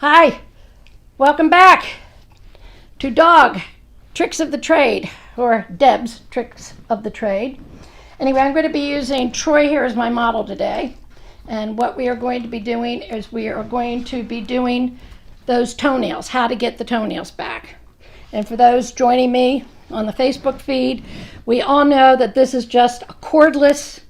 Hi, welcome back to Dog Tricks of the Trade, or Deb's Tricks of the Trade. Anyway, I'm going to be using Troy here as my model today. And what we are going to be doing is we are going to be doing those toenails, how to get the toenails back. And for those joining me on the Facebook feed, we all know that this is just a cordless,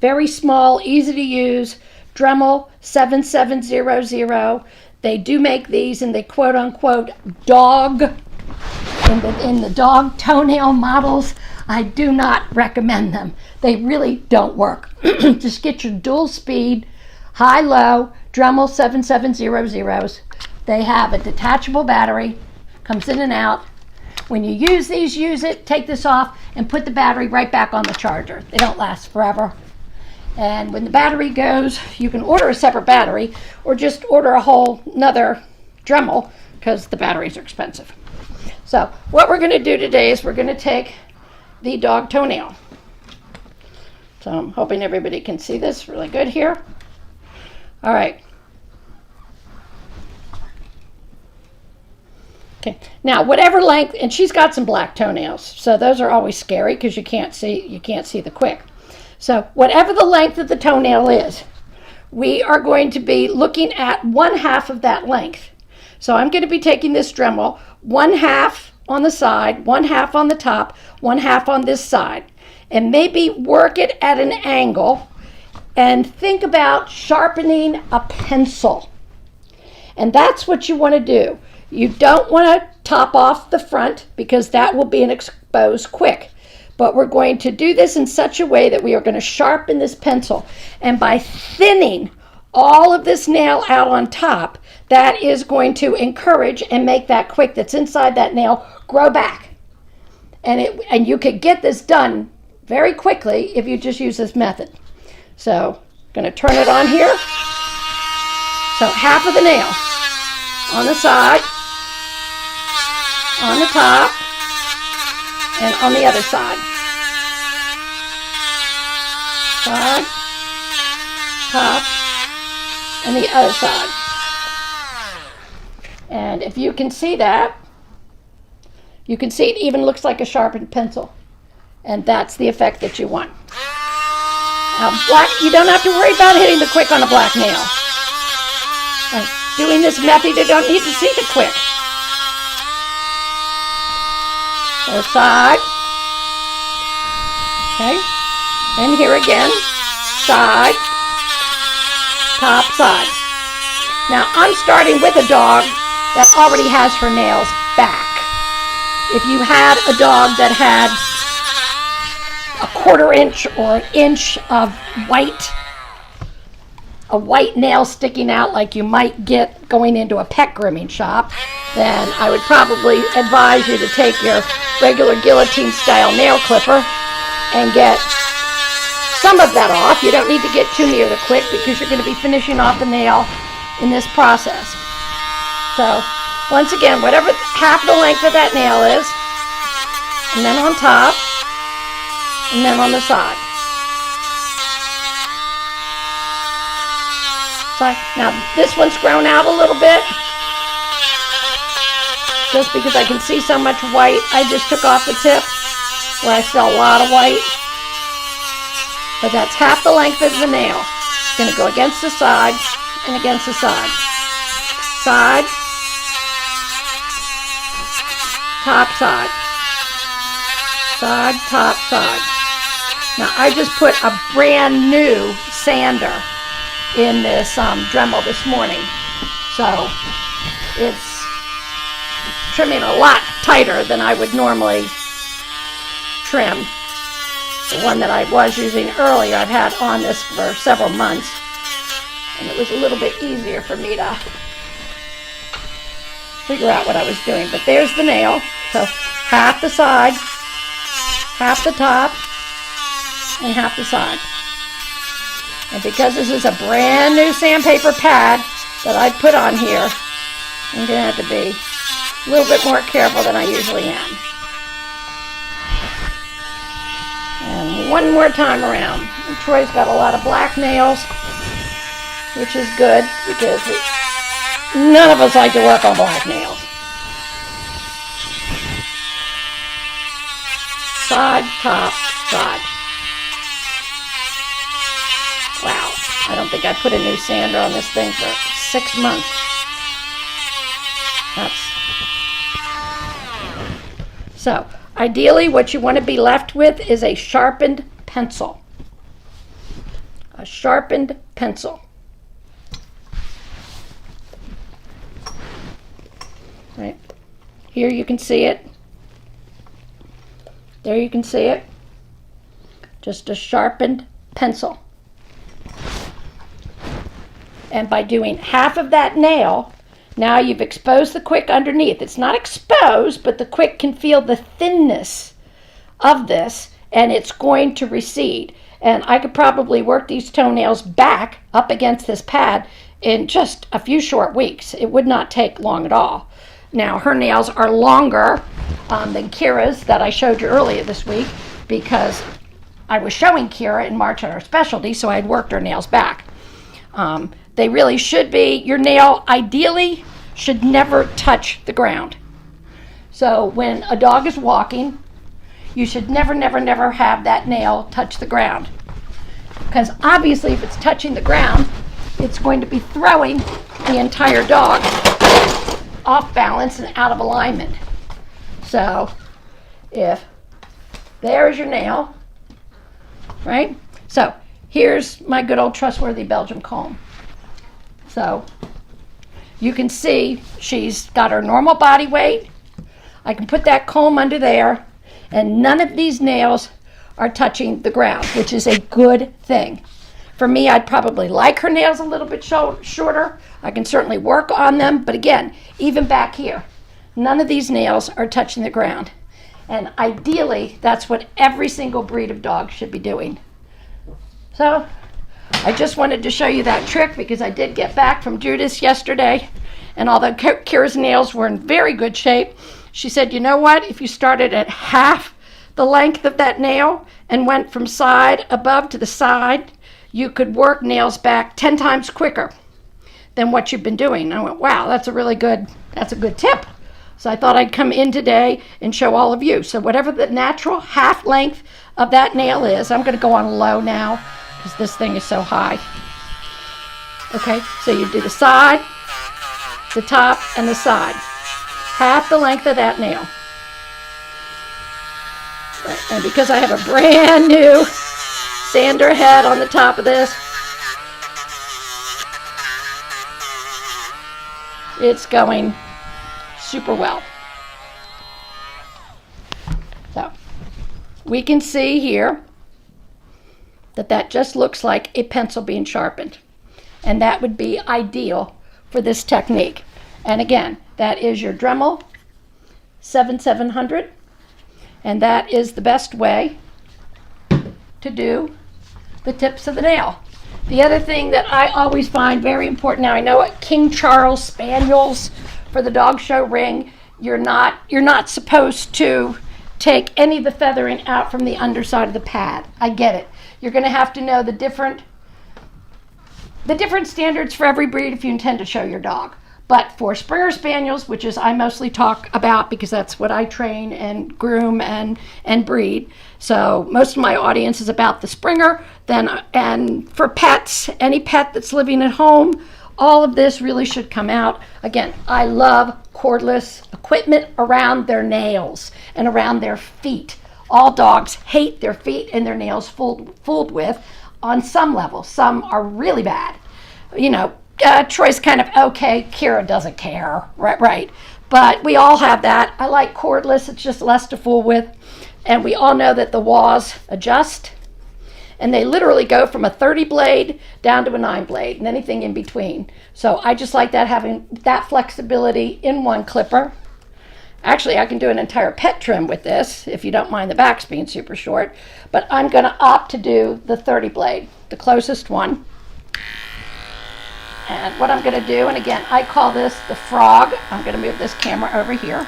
very small, easy to use Dremel 7700. They do make these in the quote-unquote dog, in the dog toenail models. I do not recommend them. They really don't work. Just get your dual speed, high-low Dremel 7700s. They have a detachable battery, comes in and out. When you use these, use it, take this off, and put the battery right back on the charger. They don't last forever. And when the battery goes, you can order a separate battery or just order a whole nother Dremel because the batteries are expensive. So what we're going to do today is we're going to take the dog toenail. So I'm hoping everybody can see this really good here. All right. Okay. Now, whatever length, and she's got some black toenails, so those are always scary because you can't see the quick. So whatever the length of the toenail is, we are going to be looking at 1/2 of that length. So I'm going to be taking this Dremel, 1/2 on the side, 1/2 on the top, 1/2 on this side, and maybe work it at an angle and think about sharpening a pencil. And that's what you want to do. You don't want to top off the front because that will be an exposed quick. But we're going to do this in such a way that we are going to sharpen this pencil. And by thinning all of this nail out on top, that is going to encourage and make that quick that's inside that nail grow back. And you could get this done very quickly if you just use this method. So I'm going to turn it on here. So 1/2 of the nail on the side, on the top, and on the other side. Side, top, and the other side. And if you can see that, you can see it even looks like a sharpened pencil. And that's the effect that you want. Now, black, you don't have to worry about hitting the quick on a black nail. Right. Doing this method, you don't need to see the quick. So side, okay, and here again, side, top, side. Now I'm starting with a dog that already has her nails back. If you had a dog that had a 1/4 inch or an inch of a white nail sticking out like you might get going into a pet grooming shop, then I would probably advise you to take your regular guillotine style nail clipper and get some of that off. You don't need to get too near the quick because you're going to be finishing off the nail in this process. So once again, whatever 1/2 the length of that nail is, and then on top, and then on the side. So now this one's grown out a little bit. Just because I can see so much white, I just took off the tip where I saw a lot of white. But that's 1/2 the length of the nail. It's going to go against the side and against the side. Side, top, side. Side, top, side. Now I just put a brand new sander in this Dremel this morning. So it's trimming a lot tighter than I would normally trim. The one that I was using earlier, I've had on this for several months, and it was a little bit easier for me to figure out what I was doing. But there's the nail. So 1/2 the side, 1/2 the top, and 1/2 the side. And because this is a brand new sandpaper pad that I put on here, I'm going to have to be a little bit more careful than I usually am. And one more time around. And Troy's got a lot of black nails, which is good because none of us like to work on black nails. Side, top, side. Wow, I don't think I put a new sander on this thing for 6 months. So, ideally what you want to be left with is a sharpened pencil. A sharpened pencil. Right. Here you can see it. There you can see it. Just a sharpened pencil. And by doing half of that nail, now you've exposed the quick underneath. It's not exposed, but the quick can feel the thinness of this, and it's going to recede. And I could probably work these toenails back up against this pad in just a few short weeks. It would not take long at all. Now, her nails are longer than Kira's that I showed you earlier this week because I was showing Kira in March on her specialty, so I had worked her nails back. They really should be, your nail ideally should never touch the ground. So when a dog is walking, you should never, never, never have that nail touch the ground. Because obviously if it's touching the ground, it's going to be throwing the entire dog off balance and out of alignment. So if there's your nail, right? So here's my good old trustworthy Belgium comb. So you can see she's got her normal body weight. I can put that comb under there and none of these nails are touching the ground, which is a good thing. For me, I'd probably like her nails a little bit shorter. I can certainly work on them, but again, even back here, none of these nails are touching the ground. And ideally, that's what every single breed of dog should be doing. So I just wanted to show you that trick because I did get back from Judith yesterday, and although Kira's nails were in very good shape, she said, you know what, if you started at half the length of that nail and went from side above to the side, you could work nails back 10 times quicker than what you've been doing. And I went, wow, that's a good tip. So I thought I'd come in today and show all of you. So whatever the natural half length of that nail is, I'm going to go on low now because this thing is so high. Okay, so you do the side, the top, and the side. Half the length of that nail. And because I have a brand new sander head on the top of this, it's going super well. So we can see here that just looks like a pencil being sharpened, and that would be ideal for this technique. And again, that is your Dremel 7700, and that is the best way to do the tips of the nail. The other thing that I always find very important, now I know at King Charles Spaniels for the dog show ring, you're not supposed to take any of the feathering out from the underside of the pad. I get it. You're going to have to know the different standards for every breed if you intend to show your dog. But for Springer Spaniels, which is I mostly talk about because that's what I train and groom and breed. So most of my audience is about the Springer. And for pets, any pet that's living at home, all of this really should come out. Again, I love cordless equipment around their nails and around their feet. All dogs hate their feet and their nails fooled with on some level. Some are really bad. You know, Troy's kind of okay. Kira doesn't care, right? But we all have that. I like cordless. It's just less to fool with. And we all know that the wahs adjust. And they literally go from a 30 blade down to a 9 blade and anything in between. So I just like that, having that flexibility in one clipper. Actually, I can do an entire pet trim with this if you don't mind the backs being super short. But I'm going to opt to do the 30 blade, the closest one. And what I'm going to do, and again, I call this the frog. I'm going to move this camera over here.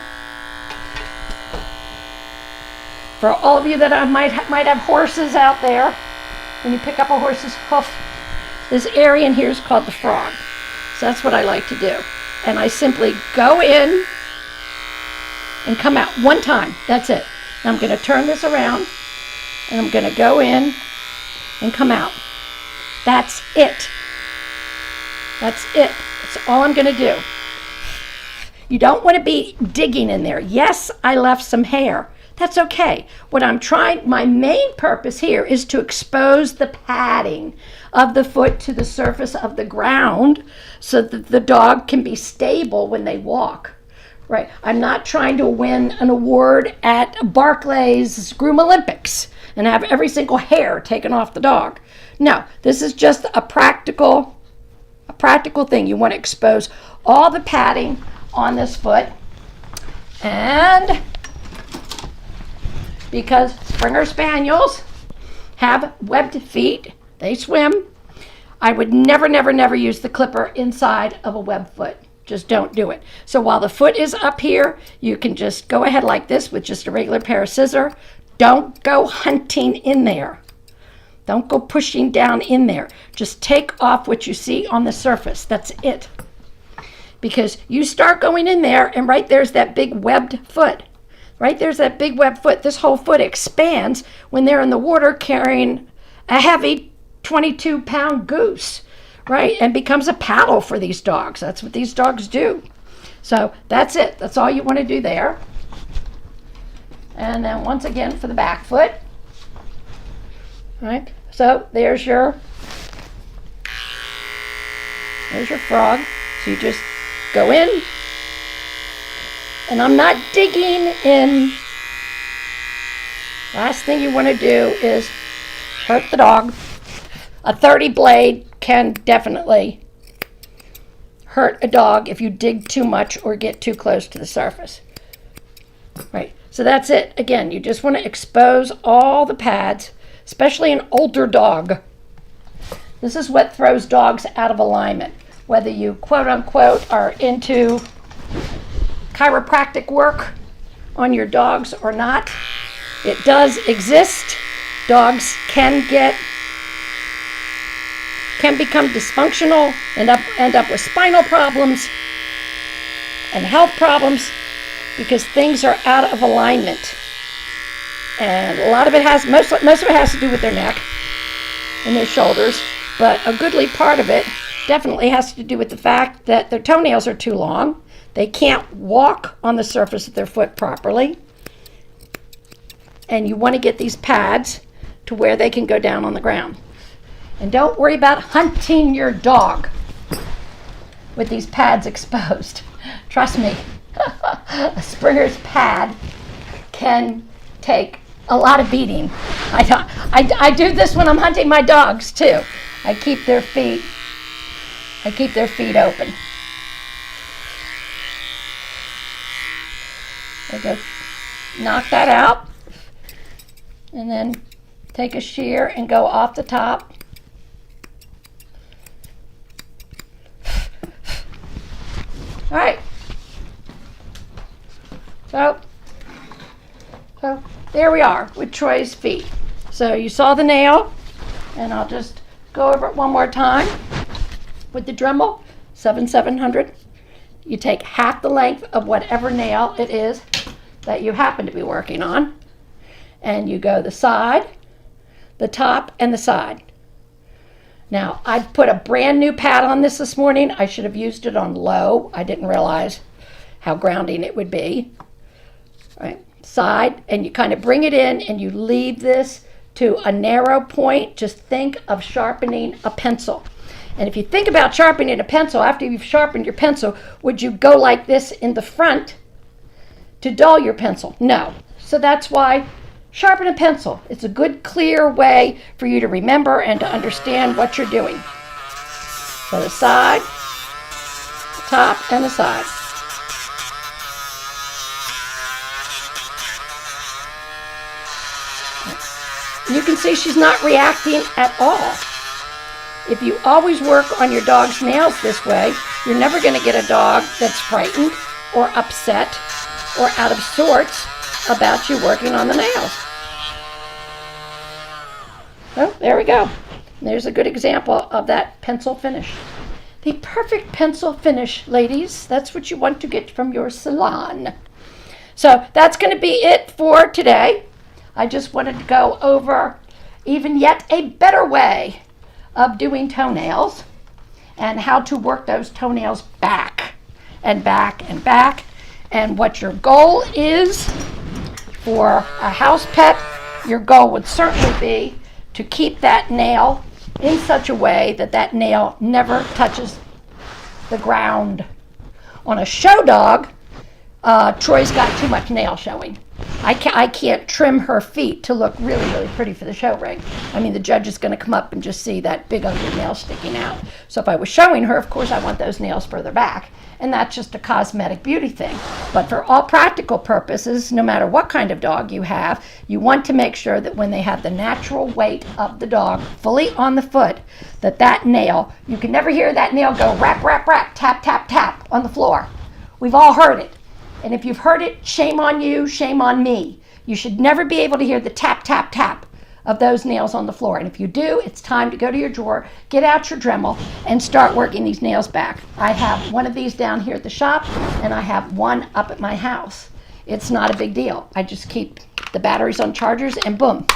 For all of you that might have horses out there, when you pick up a horse's hoof, this area in here is called the frog. So that's what I like to do. and I simply go in and come out one time. That's it. Now I'm going to turn this around, and I'm going to go in and come out. That's it. That's it. That's all I'm going to do. You don't want to be digging in there. Yes, I left some hair. That's okay. What I'm trying, my main purpose here is to expose the padding of the foot to the surface of the ground so that the dog can be stable when they walk. Right? I'm not trying to win an award at Barclays Groom Olympics and have every single hair taken off the dog. No, this is just a practical thing. You want to expose all the padding on this foot, and because Springer Spaniels have webbed feet, they swim, I would never use the clipper inside of a webbed foot. Just don't do it. So while the foot is up here, you can just go ahead like this with just a regular pair of scissors. Don't go hunting in there. Don't go pushing down in there. Just take off what you see on the surface. That's it. Because you start going in there, and right there's that big webbed foot. Right there's that big webbed foot. This whole foot expands when they're in the water carrying a heavy 22-pound goose. Right, and becomes a paddle for these dogs. That's what these dogs do. So that's it. That's all you want to do there. And then once again for the back foot. All right, so there's your frog. So you just go in, and I'm not digging in. Last thing you want to do is hurt the dog. A 30 blade can definitely hurt a dog if you dig too much or get too close to the surface. Right, so that's it. Again, you just want to expose all the pads, especially an older dog. This is what throws dogs out of alignment. Whether you quote unquote are into chiropractic work on your dogs or not, it does exist. Dogs can become dysfunctional and end up with spinal problems and health problems because things are out of alignment. And a lot of it most of it has to do with their neck and their shoulders, but a goodly part of it definitely has to do with the fact that their toenails are too long. They can't walk on the surface of their foot properly. And you want to get these pads to where they can go down on the ground. And don't worry about hunting your dog with these pads exposed. Trust me, a Springer's pad can take a lot of beating. I do this when I'm hunting my dogs too. I keep their feet open. I go knock that out, and then take a shear and go off the top. All right. So there we are with Troy's feet. So you saw the nail, and I'll just go over it one more time. With the Dremel 700, you take half the length of whatever nail it is that you happen to be working on, and you go the side, the top, and the side. Now, I put a brand new pad on this morning. I should have used it on low. I didn't realize how grounding it would be. All right, side, and you kind of bring it in and you leave this to a narrow point. Just think of sharpening a pencil. And if you think about sharpening a pencil, after you've sharpened your pencil, would you go like this in the front to dull your pencil? No. So that's why sharpen a pencil. It's a good, clear way for you to remember and to understand what you're doing. So the side, the top, and the side. You can see she's not reacting at all. If you always work on your dog's nails this way, you're never going to get a dog that's frightened or upset or out of sorts about you working on the nails. Well, there we go. There's a good example of that pencil finish. the perfect pencil finish, ladies. That's what you want to get from your salon. So that's going to be it for today. I just wanted to go over even yet a better way of doing toenails and how to work those toenails back and back and back, and what your goal is for a house pet. Your goal would certainly be to keep that nail in such a way that that nail never touches the ground. On a show dog, Troy's got too much nail showing. I can't trim her feet to look really, really pretty for the show ring. I mean, the judge is going to come up and just see that big ugly nail sticking out. So if I was showing her, of course, I want those nails further back. And that's just a cosmetic beauty thing. But for all practical purposes, no matter what kind of dog you have, you want to make sure that when they have the natural weight of the dog fully on the foot, that nail, you can never hear that nail go rap, rap, rap, tap, tap, tap on the floor. We've all heard it. And if you've heard it, shame on you, shame on me. You should never be able to hear the tap, tap, tap of those nails on the floor. And if you do, it's time to go to your drawer, get out your Dremel, and start working these nails back. I have one of these down here at the shop, and I have one up at my house. It's not a big deal. I just keep the batteries on chargers, and boom.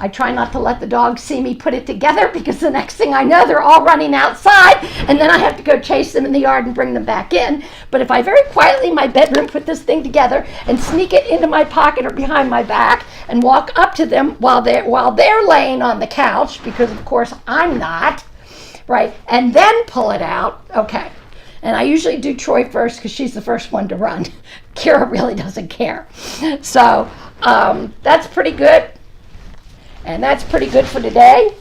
I try not to let the dogs see me put it together, because the next thing I know, they're all running outside, and then I have to go chase them in the yard and bring them back in. But if I very quietly in my bedroom put this thing together and sneak it into my pocket or behind my back and walk up to them while they're laying on the couch, because of course I'm not, right, and then pull it out, okay. And I usually do Troy first because she's the first one to run. Kira really doesn't care. So that's pretty good. And that's pretty good for today.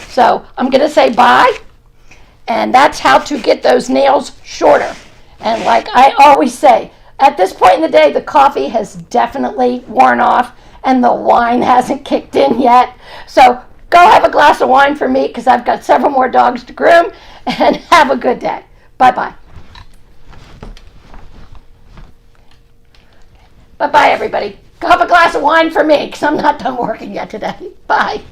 So I'm going to say bye. And that's how to get those nails shorter. And like I always say, at this point in the day, the coffee has definitely worn off and the wine hasn't kicked in yet. So go have a glass of wine for me, because I've got several more dogs to groom. And have a good day. Bye-bye. Bye-bye, everybody. Go have a glass of wine for me, because I'm not done working yet today. Bye.